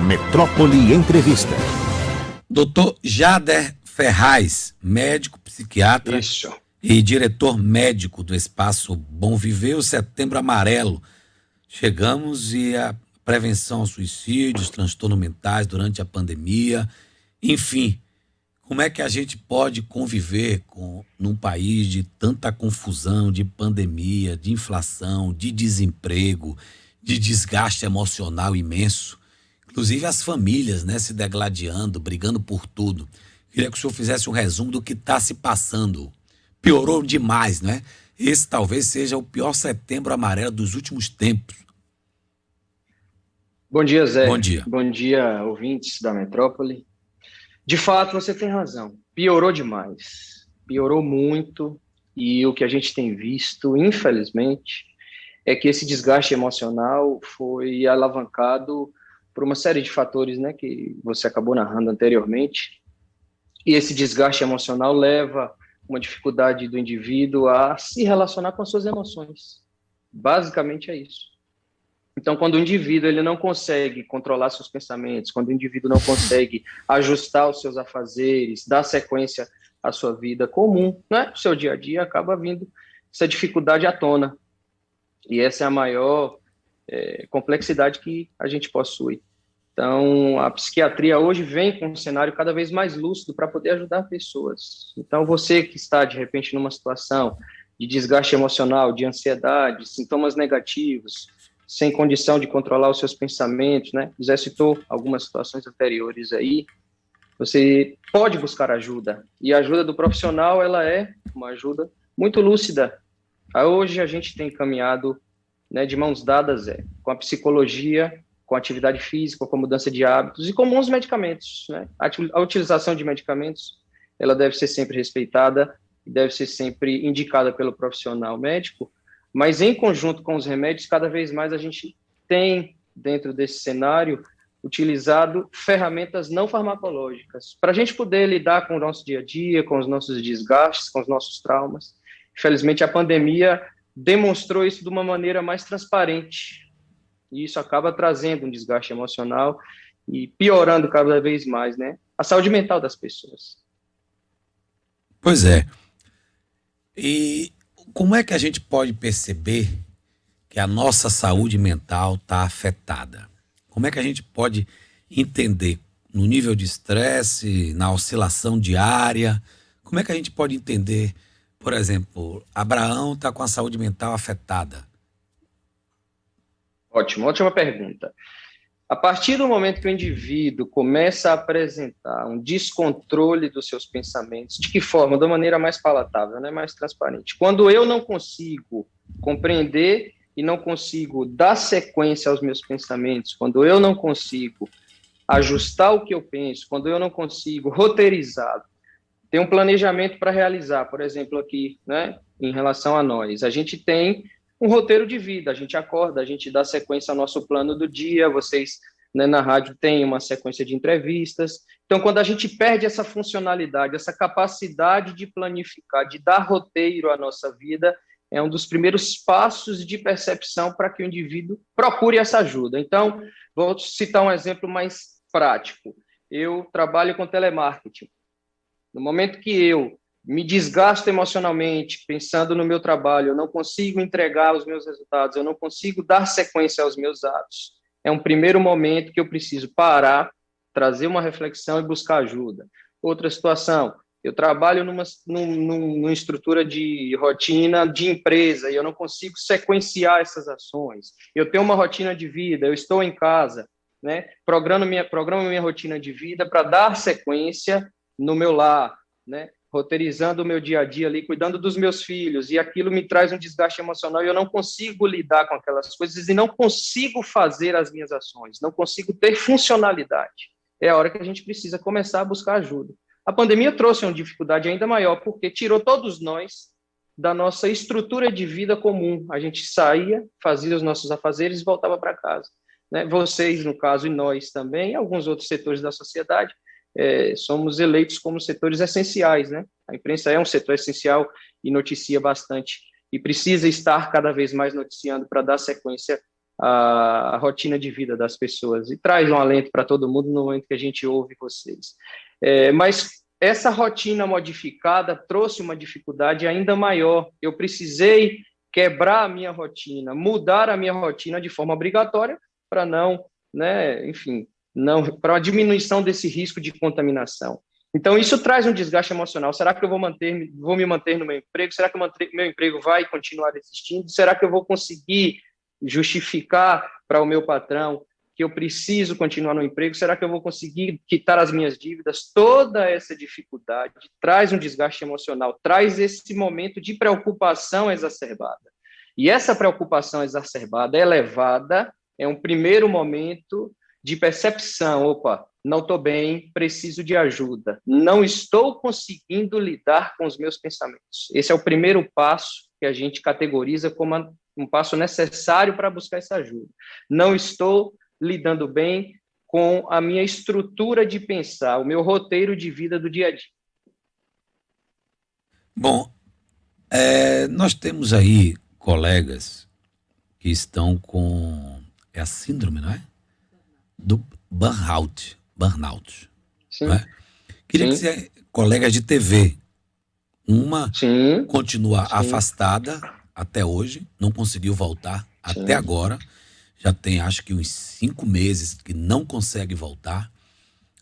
Metrópole Entrevista. Dr. Jader Ferraz, médico psiquiatra e diretor médico do Espaço Bom Viver, o Setembro Amarelo. Chegamos e a prevenção aos suicídios, transtornos mentais durante a pandemia, enfim, como é que a gente pode conviver num país de tanta confusão, de pandemia, de inflação, de desemprego, de desgaste emocional imenso, inclusive as famílias, né, se degladiando, brigando por tudo. Queria que o senhor fizesse um resumo do que está se passando. Piorou demais, não é? Esse talvez seja o pior Setembro Amarelo dos últimos tempos. Bom dia, Zé. Bom dia. Bom dia, ouvintes da Metrópole. De fato, você tem razão. Piorou demais. Piorou muito. E o que a gente tem visto, infelizmente, é que esse desgaste emocional foi alavancado por uma série de fatores, né, que você acabou narrando anteriormente. E esse desgaste emocional leva uma dificuldade do indivíduo a se relacionar com as suas emoções. Basicamente é isso. Então, quando o indivíduo ele não consegue controlar seus pensamentos, quando o indivíduo não consegue ajustar os seus afazeres, dar sequência à sua vida comum, né, o seu dia a dia, acaba vindo essa dificuldade à tona. E essa é a maior complexidade que a gente possui. Então, a psiquiatria hoje vem com um cenário cada vez mais lúcido para poder ajudar pessoas. Então, você que está, de repente, numa situação de desgaste emocional, de ansiedade, sintomas negativos, sem condição de controlar os seus pensamentos, né? Zé citou algumas situações anteriores aí. Você pode buscar ajuda. E a ajuda do profissional, ela é uma ajuda muito lúcida. Hoje a gente tem caminhado, né, de mãos dadas, com a psicologia, com a atividade física, com a mudança de hábitos e com bons medicamentos, né? A utilização de medicamentos, ela deve ser sempre respeitada e deve ser sempre indicada pelo profissional médico, mas em conjunto com os remédios, cada vez mais a gente tem, dentro desse cenário, utilizado ferramentas não farmacológicas para a gente poder lidar com o nosso dia a dia, com os nossos desgastes, com os nossos traumas. Infelizmente, a pandemia demonstrou isso de uma maneira mais transparente, e isso acaba trazendo um desgaste emocional e piorando cada vez mais, né, a saúde mental das pessoas. Pois é. E como é que a gente pode perceber que a nossa saúde mental está afetada? Como é que a gente pode entender no nível de estresse, na oscilação diária? Como é que a gente pode entender, por exemplo, Abraão está com a saúde mental afetada? Ótimo, ótima pergunta. A partir do momento que o indivíduo começa a apresentar um descontrole dos seus pensamentos, de que forma? Da maneira mais palatável, né? Mais transparente. Quando eu não consigo compreender e não consigo dar sequência aos meus pensamentos, quando eu não consigo ajustar o que eu penso, quando eu não consigo roteirizar, ter um planejamento para realizar, por exemplo, aqui, né, em relação a nós, a gente tem um roteiro de vida, a gente acorda, a gente dá sequência ao nosso plano do dia, vocês, né, na rádio têm uma sequência de entrevistas. Então, quando a gente perde essa funcionalidade, essa capacidade de planificar, de dar roteiro à nossa vida, é um dos primeiros passos de percepção para que o indivíduo procure essa ajuda. Então, vou citar um exemplo mais prático. Eu trabalho com telemarketing. No momento que eu me desgasto emocionalmente, pensando no meu trabalho, eu não consigo entregar os meus resultados, eu não consigo dar sequência aos meus atos. É um primeiro momento que eu preciso parar, trazer uma reflexão e buscar ajuda. Outra situação, eu trabalho numa estrutura de rotina de empresa e eu não consigo sequenciar essas ações. Eu tenho uma rotina de vida, eu estou em casa, né? Programo minha rotina de vida para dar sequência no meu lar, né? Roteirizando o meu dia a dia ali, cuidando dos meus filhos, e aquilo me traz um desgaste emocional e eu não consigo lidar com aquelas coisas e não consigo fazer as minhas ações, não consigo ter funcionalidade. É a hora que a gente precisa começar a buscar ajuda. A pandemia trouxe uma dificuldade ainda maior, porque tirou todos nós da nossa estrutura de vida comum. A gente saía, fazia os nossos afazeres e voltava para casa, né? Vocês, no caso, e nós também, e alguns outros setores da sociedade, somos eleitos como setores essenciais, né? A imprensa é um setor essencial e noticia bastante, e precisa estar cada vez mais noticiando para dar sequência a rotina de vida das pessoas e traz um alento para todo mundo no momento que a gente ouve vocês. Mas essa rotina modificada trouxe uma dificuldade ainda maior. Eu precisei quebrar a minha rotina, mudar a minha rotina de forma obrigatória para não, né, enfim, não, para a diminuição desse risco de contaminação. Então, isso traz um desgaste emocional. Será que eu vou me manter no meu emprego? Será que meu emprego vai continuar existindo? Será que eu vou conseguir justificar para o meu patrão que eu preciso continuar no emprego? Será que eu vou conseguir quitar as minhas dívidas? Toda essa dificuldade traz um desgaste emocional, traz esse momento de preocupação exacerbada. E essa preocupação exacerbada, elevada, é um primeiro momento de percepção. Opa, não estou bem, preciso de ajuda. Não estou conseguindo lidar com os meus pensamentos. Esse é o primeiro passo que a gente categoriza como um passo necessário para buscar essa ajuda. Não estou lidando bem com a minha estrutura de pensar, o meu roteiro de vida do dia a dia. Bom, nós temos aí colegas que estão com a síndrome, não é? Do burnout. Sim. Não é? Queria que você, colegas de TV, uma Sim. continua Sim. afastada até hoje, não conseguiu voltar até agora, já tem acho que uns 5 meses que não consegue voltar.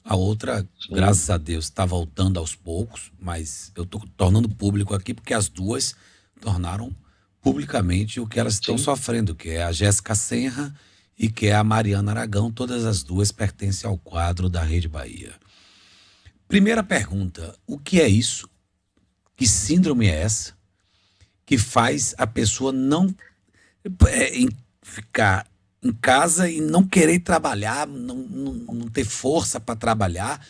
A outra, graças a Deus, está voltando aos poucos, mas eu estou tornando público aqui porque as duas tornaram publicamente o que elas estão sofrendo, que é a Jéssica Senra e que é a Mariana Aragão. Todas as duas pertencem ao quadro da Rede Bahia. Primeira pergunta, o que é isso? Que síndrome é essa que faz a pessoa não ficar em casa e não querer trabalhar, não ter força para trabalhar?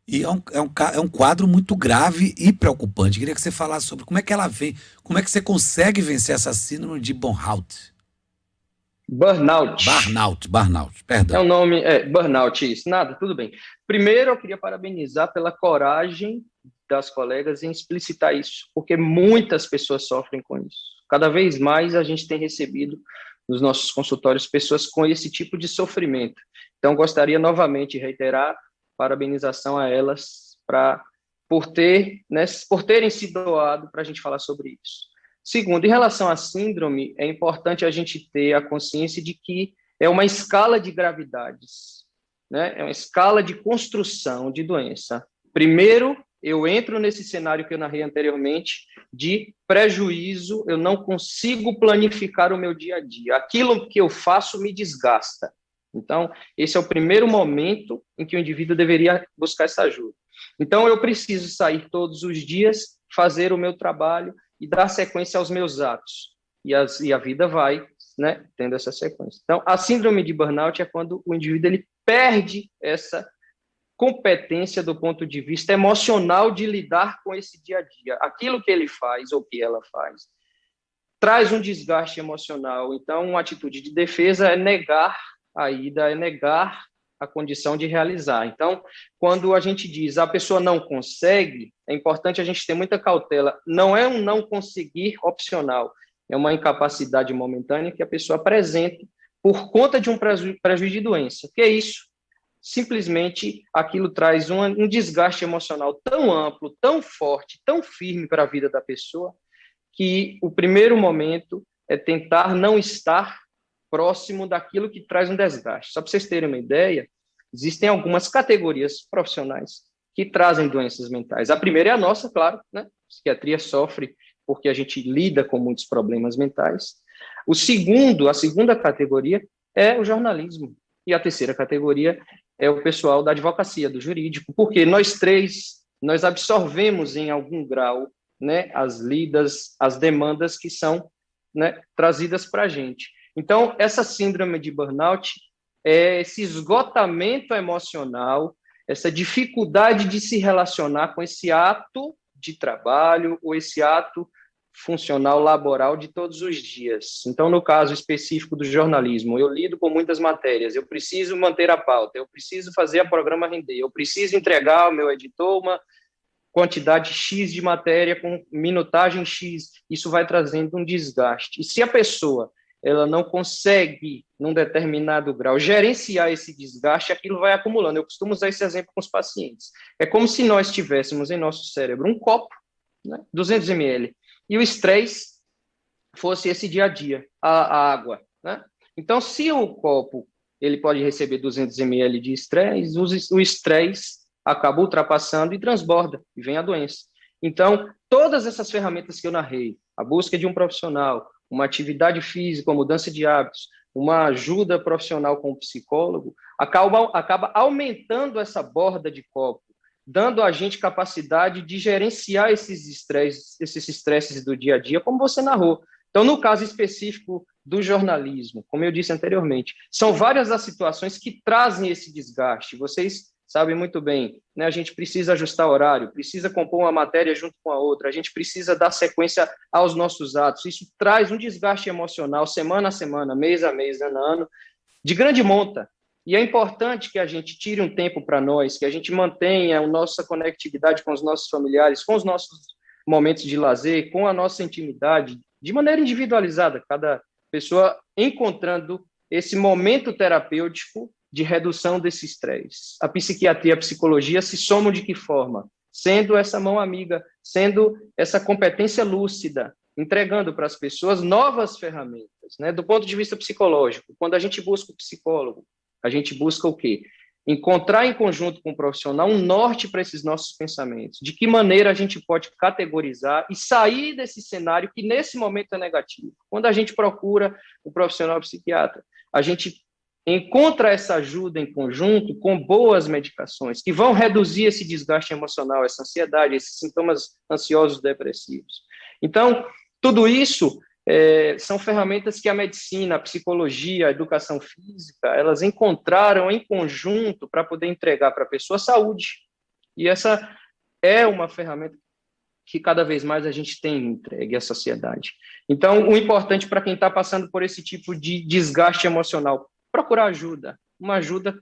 E é um quadro muito grave e preocupante. Queria que você falasse sobre como é que ela vem, como é que você consegue vencer essa síndrome de burnout. Burnout, perdão. É o nome, burnout, isso. Nada, tudo bem. Primeiro, eu queria parabenizar pela coragem das colegas em explicitar isso, porque muitas pessoas sofrem com isso. Cada vez mais a gente tem recebido nos nossos consultórios pessoas com esse tipo de sofrimento. Então, gostaria novamente de reiterar parabenização a elas por terem se doado para a gente falar sobre isso. Segundo, em relação à síndrome, é importante a gente ter a consciência de que é uma escala de gravidades, né? É uma escala de construção de doença. Primeiro, eu entro nesse cenário que eu narrei anteriormente de prejuízo, eu não consigo planificar o meu dia a dia. Aquilo que eu faço me desgasta. Então, esse é o primeiro momento em que o indivíduo deveria buscar essa ajuda. Então, eu preciso sair todos os dias, fazer o meu trabalho e dar sequência aos meus atos. E a vida vai, né, tendo essa sequência. Então, a síndrome de burnout é quando o indivíduo ele perde essa competência do ponto de vista emocional de lidar com esse dia a dia. Aquilo que ele faz ou que ela faz traz um desgaste emocional. Então, uma atitude de defesa é negar a ida, é negar a condição de realizar. Então, quando a gente diz a pessoa não consegue, é importante a gente ter muita cautela. Não é um não conseguir opcional, é uma incapacidade momentânea que a pessoa apresenta por conta de um prejuízo de doença. Que é isso? Simplesmente aquilo traz um desgaste emocional tão amplo, tão forte, tão firme para a vida da pessoa, que o primeiro momento é tentar não estar próximo daquilo que traz um desgaste. Só para vocês terem uma ideia, existem algumas categorias profissionais que trazem doenças mentais. A primeira é a nossa, claro, né? A psiquiatria sofre porque a gente lida com muitos problemas mentais. A segunda categoria é o jornalismo. E a terceira categoria é o pessoal da advocacia, do jurídico, porque nós absorvemos em algum grau, né, as lidas, as demandas que são, né, trazidas para a gente. Então, essa síndrome de burnout é esse esgotamento emocional, essa dificuldade de se relacionar com esse ato de trabalho ou esse ato funcional laboral de todos os dias. Então, no caso específico do jornalismo, eu lido com muitas matérias, eu preciso manter a pauta, eu preciso fazer o programa render, eu preciso entregar ao meu editor uma quantidade X de matéria com minutagem X, isso vai trazendo um desgaste. E se a pessoa ela não consegue, num determinado grau, gerenciar esse desgaste, aquilo vai acumulando. Eu costumo usar esse exemplo com os pacientes. É como se nós tivéssemos em nosso cérebro um copo, né, 200 ml, e o estresse fosse esse dia a dia, a água, né? Então, se o copo ele pode receber 200 ml de estresse, o estresse acaba ultrapassando e transborda, e vem a doença. Então, todas essas ferramentas que eu narrei, a busca de um profissional, uma atividade física, uma mudança de hábitos, uma ajuda profissional com um psicólogo, acaba aumentando essa borda de copo, dando a gente capacidade de gerenciar esses estresses do dia a dia, como você narrou. Então, no caso específico do jornalismo, como eu disse anteriormente, são várias as situações que trazem esse desgaste. Vocês sabem muito bem, né? A gente precisa ajustar horário, precisa compor uma matéria junto com a outra, a gente precisa dar sequência aos nossos atos. Isso traz um desgaste emocional, semana a semana, mês a mês, ano a ano, de grande monta. E é importante que a gente tire um tempo para nós, que a gente mantenha a nossa conectividade com os nossos familiares, com os nossos momentos de lazer, com a nossa intimidade, de maneira individualizada, cada pessoa encontrando esse momento terapêutico de redução desse estresse. A psiquiatria e a psicologia se somam de que forma? Sendo essa mão amiga, sendo essa competência lúcida, entregando para as pessoas novas ferramentas, né? Do ponto de vista psicológico, quando a gente busca o psicólogo, a gente busca o quê? Encontrar em conjunto com o profissional um norte para esses nossos pensamentos. De que maneira a gente pode categorizar e sair desse cenário que nesse momento é negativo. Quando a gente procura o profissional psiquiatra, a gente encontra essa ajuda em conjunto com boas medicações que vão reduzir esse desgaste emocional, essa ansiedade, esses sintomas ansiosos depressivos. Então, tudo isso são ferramentas que a medicina, a psicologia, a educação física, elas encontraram em conjunto para poder entregar para a pessoa saúde. E essa é uma ferramenta que cada vez mais a gente tem entregue à sociedade. Então, o importante para quem está passando por esse tipo de desgaste emocional, procurar ajuda, uma ajuda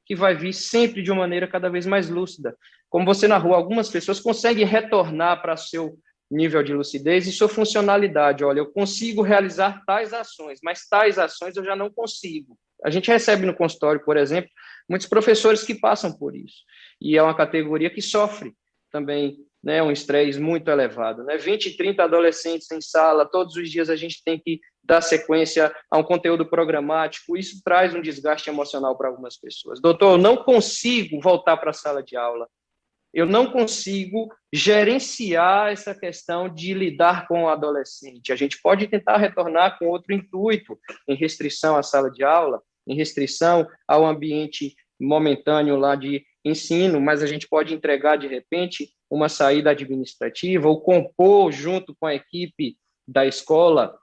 que vai vir sempre de uma maneira cada vez mais lúcida. Como você narrou, algumas pessoas conseguem retornar para seu nível de lucidez e sua funcionalidade. Olha, eu consigo realizar tais ações, mas tais ações eu já não consigo. A gente recebe no consultório, por exemplo, muitos professores que passam por isso. E é uma categoria que sofre também, né, um estresse muito elevado. Né? 20, 30 adolescentes em sala, todos os dias a gente tem que dar sequência a um conteúdo programático. Isso traz um desgaste emocional para algumas pessoas. Doutor, eu não consigo voltar para a sala de aula. Eu não consigo gerenciar essa questão de lidar com o adolescente. A gente pode tentar retornar com outro intuito, em restrição à sala de aula, em restrição ao ambiente momentâneo lá de ensino, mas a gente pode entregar, de repente, uma saída administrativa ou compor, junto com a equipe da escola,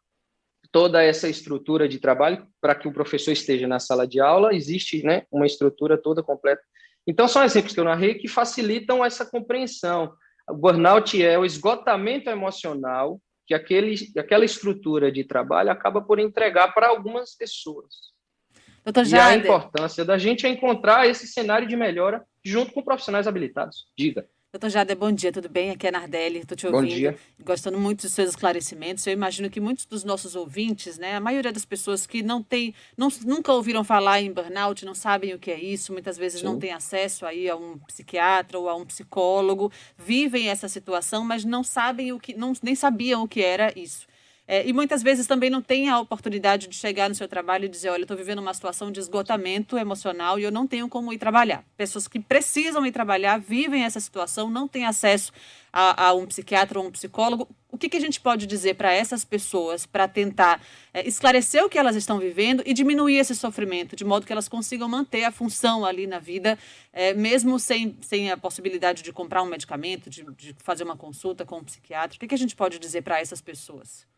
toda essa estrutura de trabalho para que o professor esteja na sala de aula. Existe, né, uma estrutura toda completa. Então, são exemplos que eu narrei que facilitam essa compreensão. O burnout é o esgotamento emocional que aquela estrutura de trabalho acaba por entregar para algumas pessoas. Doutor E Jader, a importância da gente é encontrar esse cenário de melhora junto com profissionais habilitados. Diga. Doutor Jader, bom dia, tudo bem? Aqui é a Nardelli, estou te Bom ouvindo, dia. gostando muito dos seus esclarecimentos. Eu imagino que muitos dos nossos ouvintes, né, a maioria das pessoas que nunca ouviram falar em burnout, não sabem o que é isso, muitas vezes Sim. não têm acesso aí a um psiquiatra ou a um psicólogo, vivem essa situação, mas não sabem nem sabiam o que era isso. E muitas vezes também não têm a oportunidade de chegar no seu trabalho e dizer, olha, eu estou vivendo uma situação de esgotamento emocional e eu não tenho como ir trabalhar. Pessoas que precisam ir trabalhar, vivem essa situação, não têm acesso a um psiquiatra ou um psicólogo. O que a gente pode dizer para essas pessoas para tentar esclarecer o que elas estão vivendo e diminuir esse sofrimento, de modo que elas consigam manter a função ali na vida, mesmo sem a possibilidade de comprar um medicamento, de fazer uma consulta com um psiquiatra? O que a gente pode dizer para essas pessoas?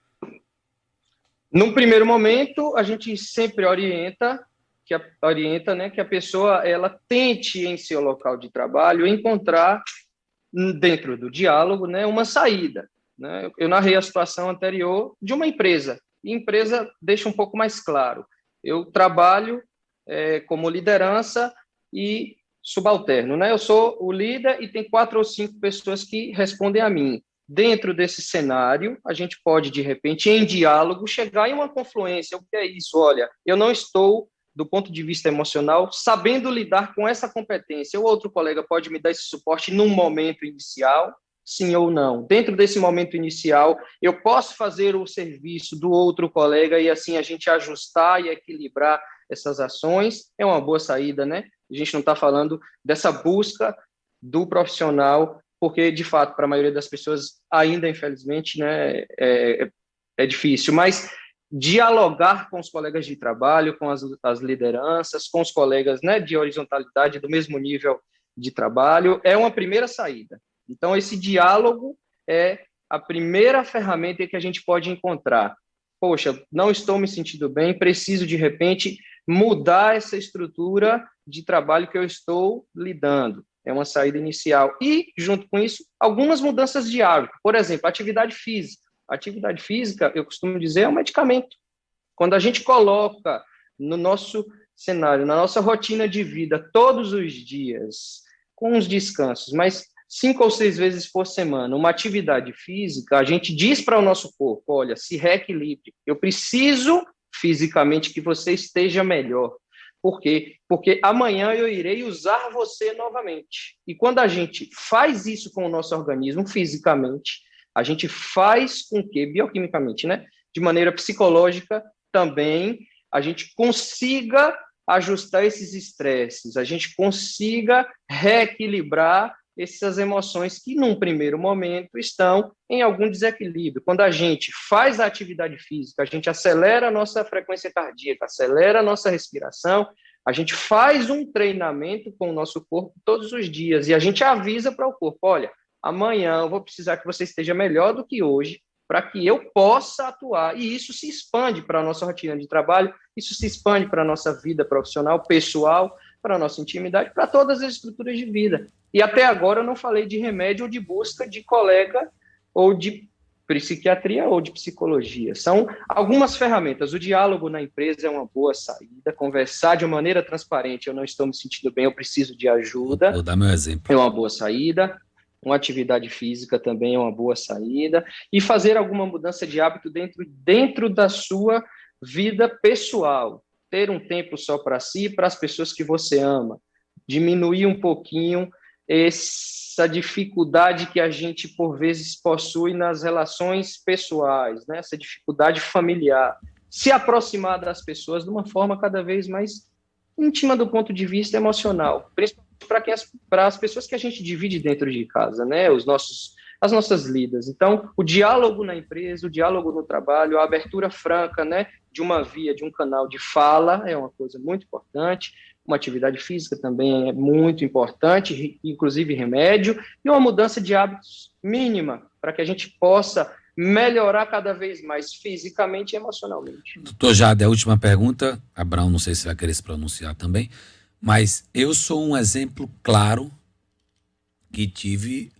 Num primeiro momento, a gente sempre orienta, né, que a pessoa ela tente em seu local de trabalho encontrar, dentro do diálogo, né, uma saída. Né? Eu narrei a situação anterior de uma empresa. E a empresa deixa um pouco mais claro. Eu trabalho como liderança e subalterno. Né? Eu sou o líder e tem 4 ou 5 pessoas que respondem a mim. dentro desse cenário, a gente pode, de repente, em diálogo, chegar em uma confluência. O que é isso? Olha, eu não estou, do ponto de vista emocional, sabendo lidar com essa competência. O outro colega pode me dar esse suporte num momento inicial, sim ou não. Dentro desse momento inicial, eu posso fazer o serviço do outro colega e assim a gente ajustar e equilibrar essas ações. É uma boa saída, né? A gente não está falando dessa busca do profissional, porque, de fato, para a maioria das pessoas, ainda, infelizmente, né, é difícil, mas dialogar com os colegas de trabalho, com as lideranças, com os colegas, né, de horizontalidade do mesmo nível de trabalho, é uma primeira saída. Então, esse diálogo é a primeira ferramenta que a gente pode encontrar. Poxa, não estou me sentindo bem, preciso, de repente, mudar essa estrutura de trabalho que eu estou lidando. É uma saída inicial. E, junto com isso, algumas mudanças de hábito. Por exemplo, atividade física. Atividade física, eu costumo dizer, é um medicamento. Quando a gente coloca no nosso cenário, na nossa rotina de vida, todos os dias, com os descansos, mas 5 ou 6 vezes por semana, uma atividade física, a gente diz para o nosso corpo, olha, se reequilibre. Eu preciso, fisicamente, que você esteja melhor. Por quê? Porque amanhã eu irei usar você novamente. E quando a gente faz isso com o nosso organismo, fisicamente, a gente faz com que, bioquimicamente, né, de maneira psicológica, também a gente consiga ajustar esses estresses, a gente consiga reequilibrar essas emoções que, num primeiro momento, estão em algum desequilíbrio. Quando a gente faz a atividade física, a gente acelera a nossa frequência cardíaca, acelera a nossa respiração, a gente faz um treinamento com o nosso corpo todos os dias e a gente avisa para o corpo, olha, amanhã eu vou precisar que você esteja melhor do que hoje para que eu possa atuar. E isso se expande para a nossa rotina de trabalho, isso se expande para a nossa vida profissional, pessoal, para a nossa intimidade, para todas as estruturas de vida. E até agora eu não falei de remédio ou de busca de colega ou de psiquiatria ou de psicologia. São algumas ferramentas. O diálogo na empresa é uma boa saída. Conversar de uma maneira transparente, eu não estou me sentindo bem, eu preciso de ajuda. Vou dar meu exemplo. É uma boa saída. Uma atividade física também é uma boa saída. E fazer alguma mudança de hábito dentro da sua vida pessoal. Ter um tempo só para si, para as pessoas que você ama. Diminuir um pouquinho essa dificuldade que a gente, por vezes, possui nas relações pessoais, né? Essa dificuldade familiar. Se aproximar das pessoas de uma forma cada vez mais íntima do ponto de vista emocional, principalmente para as pessoas que a gente divide dentro de casa, né? As nossas lidas. Então, o diálogo na empresa, o diálogo no trabalho, a abertura franca, né, de uma via, de um canal de fala é uma coisa muito importante. Uma atividade física também é muito importante, inclusive remédio, e uma mudança de hábitos mínima, para que a gente possa melhorar cada vez mais fisicamente e emocionalmente. Doutor Jade, a última pergunta, Abraão, não sei se vai querer se pronunciar também, mas eu sou um exemplo claro que tive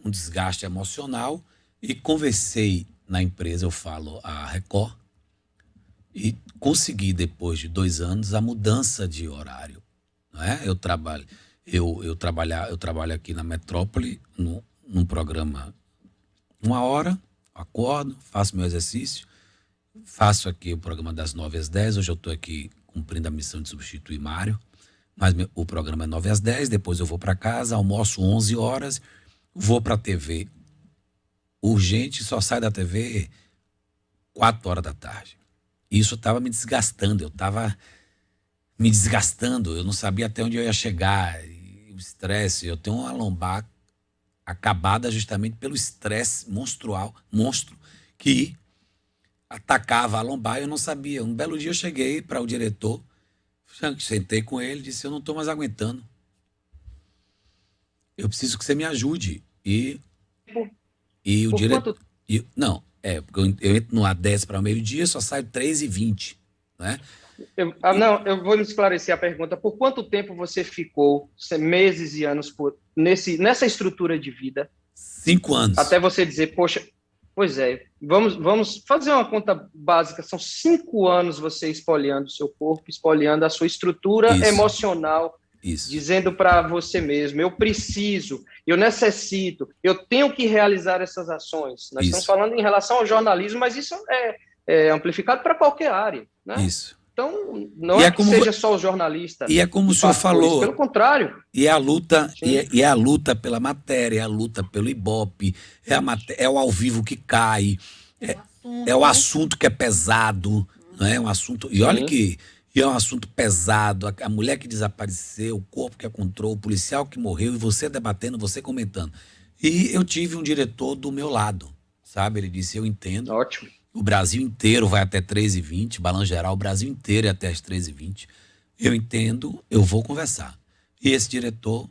um desgaste emocional e conversei na empresa, eu falo a Record, e consegui, depois de 2 anos, a mudança de horário. Não é? Eu trabalho aqui na Metrópole, num programa 1 hora, acordo, faço meu exercício, faço aqui o programa das 9 às 10, hoje eu estou aqui cumprindo a missão de substituir Mário, mas o programa é 9 às 10, depois eu vou para casa, almoço 11 horas, vou para a TV urgente, só saio da TV 4 horas da tarde. Isso estava me desgastando, eu não sabia até onde eu ia chegar, e o estresse, eu tenho uma lombar acabada justamente pelo estresse monstro que atacava a lombar e eu não sabia. Um belo dia eu cheguei para o diretor, sentei com ele e disse, eu não estou mais aguentando. Eu preciso que você me ajude. E o diretor... Não, porque eu entro no A10 para o meio-dia, só saio 3h20, né? Eu vou me esclarecer a pergunta. Por quanto tempo você ficou, meses e anos, nessa estrutura de vida? 5 anos. Até você dizer, poxa, pois é, vamos fazer uma conta básica. São 5 anos você espoliando o seu corpo, espoliando a sua estrutura emocional dizendo para você mesmo, eu preciso, eu necessito, eu tenho que realizar essas ações. Nós estamos falando em relação ao jornalismo, mas isso é amplificado para qualquer área, né? Isso. Então, não é que seja só o jornalista. E é como o senhor falou. Pelo contrário. E é a luta, e é a luta pela matéria, é a luta pelo Ibope, é o ao vivo que cai, é o assunto que é pesado, né? É um assunto. E olha que é um assunto pesado. A mulher que desapareceu, o corpo que encontrou, o policial que morreu, e você debatendo, você comentando. E eu tive um diretor do meu lado, sabe? Ele disse: eu entendo. Ótimo. O Brasil inteiro vai até 13h20, balanço geral, o Brasil inteiro é até as 13h20. Eu entendo, eu vou conversar. E esse diretor,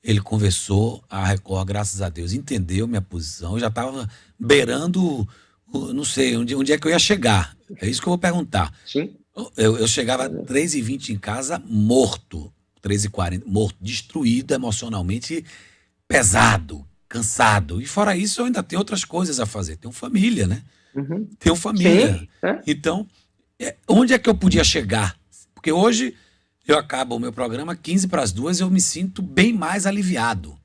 ele conversou, a Record, graças a Deus, entendeu minha posição. Eu já estava beirando, não sei, onde é que eu ia chegar. É isso que eu vou perguntar. Sim. Eu chegava às 13h20 em casa, morto, 13h40, morto, destruído emocionalmente, pesado, cansado. E fora isso, eu ainda tenho outras coisas a fazer. Tenho família, né? Tenho família. Sim, Então, onde é que eu podia chegar? Porque hoje eu acabo o meu programa 2:15 e eu me sinto bem mais aliviado.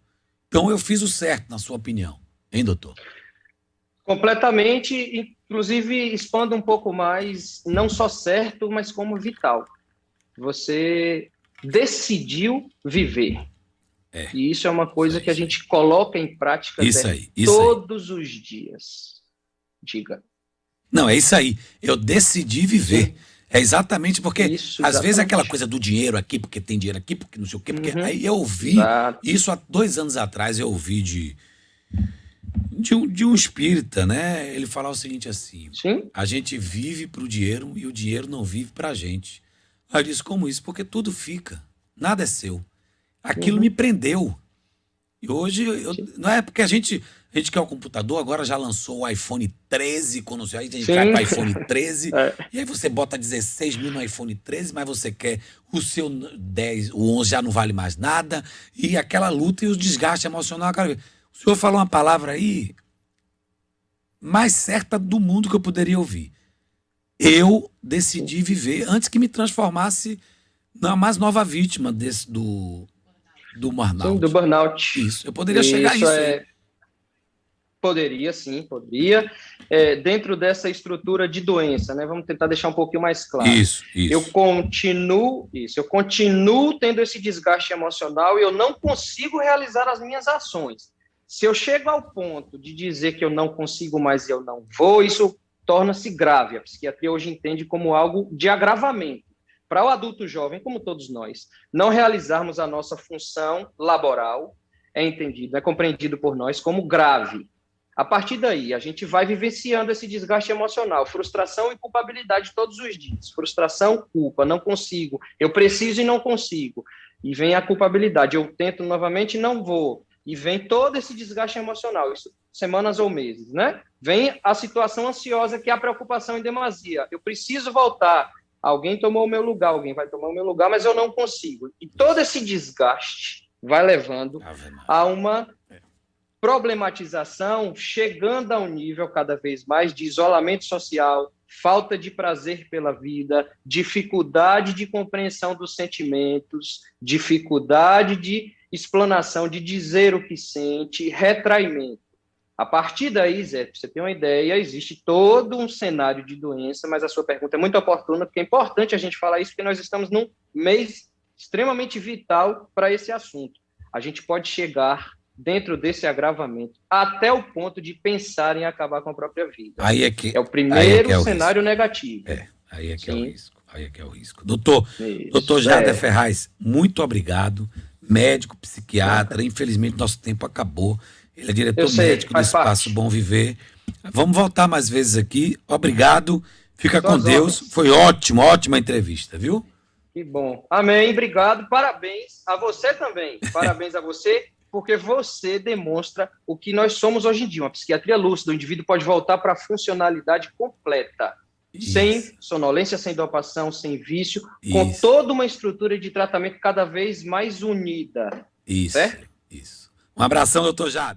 Então eu fiz o certo, na sua opinião. Hein, doutor? Completamente, inclusive expando um pouco mais, não só certo, mas como vital. Você decidiu viver. E isso é uma coisa que a gente coloca em prática todos os dias. Diga. Não, é isso aí. Eu decidi viver. Sim. É exatamente porque, às vezes, aquela coisa do dinheiro aqui, porque tem dinheiro aqui, porque não sei o quê. Porque aí eu ouvi, isso há 2 anos atrás, eu ouvi de um espírita, né? Ele falar o seguinte assim: a gente vive pro dinheiro e o dinheiro não vive pra gente. Aí eu disse: como isso? Porque tudo fica. Nada é seu. Aquilo me prendeu. E hoje, não é porque a gente quer o computador, agora já lançou o iPhone 13, quando a gente vai para o iPhone 13, e aí você bota 16 mil no iPhone 13, mas você quer o seu 10, o 11 já não vale mais nada, e aquela luta e o desgaste emocional. Cara, o senhor falou uma palavra aí mais certa do mundo que eu poderia ouvir. Eu decidi viver antes que me transformasse na mais nova vítima do burnout. Sim, do burnout. Isso, eu poderia chegar a isso aí. Poderia, sim, poderia. Dentro dessa estrutura de doença, né? Vamos tentar deixar um pouquinho mais claro. Isso. Eu continuo tendo esse desgaste emocional e eu não consigo realizar as minhas ações. Se eu chego ao ponto de dizer que eu não consigo mais e eu não vou, isso torna-se grave. A psiquiatria hoje entende como algo de agravamento. Para o adulto jovem, como todos nós, não realizarmos a nossa função laboral é entendido, é compreendido por nós como grave. A partir daí, a gente vai vivenciando esse desgaste emocional, frustração e culpabilidade todos os dias. Frustração, culpa, não consigo, eu preciso e não consigo. E vem a culpabilidade, eu tento novamente e não vou. E vem todo esse desgaste emocional, isso semanas ou meses, né? Vem a situação ansiosa, que é a preocupação em demasia. Eu preciso voltar. Alguém tomou o meu lugar, alguém vai tomar o meu lugar, mas eu não consigo. E todo esse desgaste vai levando a uma problematização, chegando a um nível cada vez mais de isolamento social, falta de prazer pela vida, dificuldade de compreensão dos sentimentos, dificuldade de explanação, de dizer o que sente, retraimento. A partir daí, Zé, para você ter uma ideia, existe todo um cenário de doença, mas a sua pergunta é muito oportuna, porque é importante a gente falar isso, porque nós estamos num mês extremamente vital para esse assunto. A gente pode chegar, dentro desse agravamento, até o ponto de pensar em acabar com a própria vida. Aí é o primeiro cenário negativo. Aí é que é o risco. Aí é que é o risco. Doutor Jader Ferraz, muito obrigado. Médico, psiquiatra, infelizmente nosso tempo acabou. Ele é diretor médico do Espaço Bom Viver. Vamos voltar mais vezes aqui. Obrigado. Fica com Deus. Foi ótima entrevista, viu? Que bom. Amém. Obrigado. Parabéns a você também. Parabéns a você, porque você demonstra o que nós somos hoje em dia. Uma psiquiatria lúcida. O indivíduo pode voltar para a funcionalidade completa. Isso. Sem sonolência, sem dopação, sem vício, com toda uma estrutura de tratamento cada vez mais unida. Isso, certo? isso. Um abração, doutor Jader.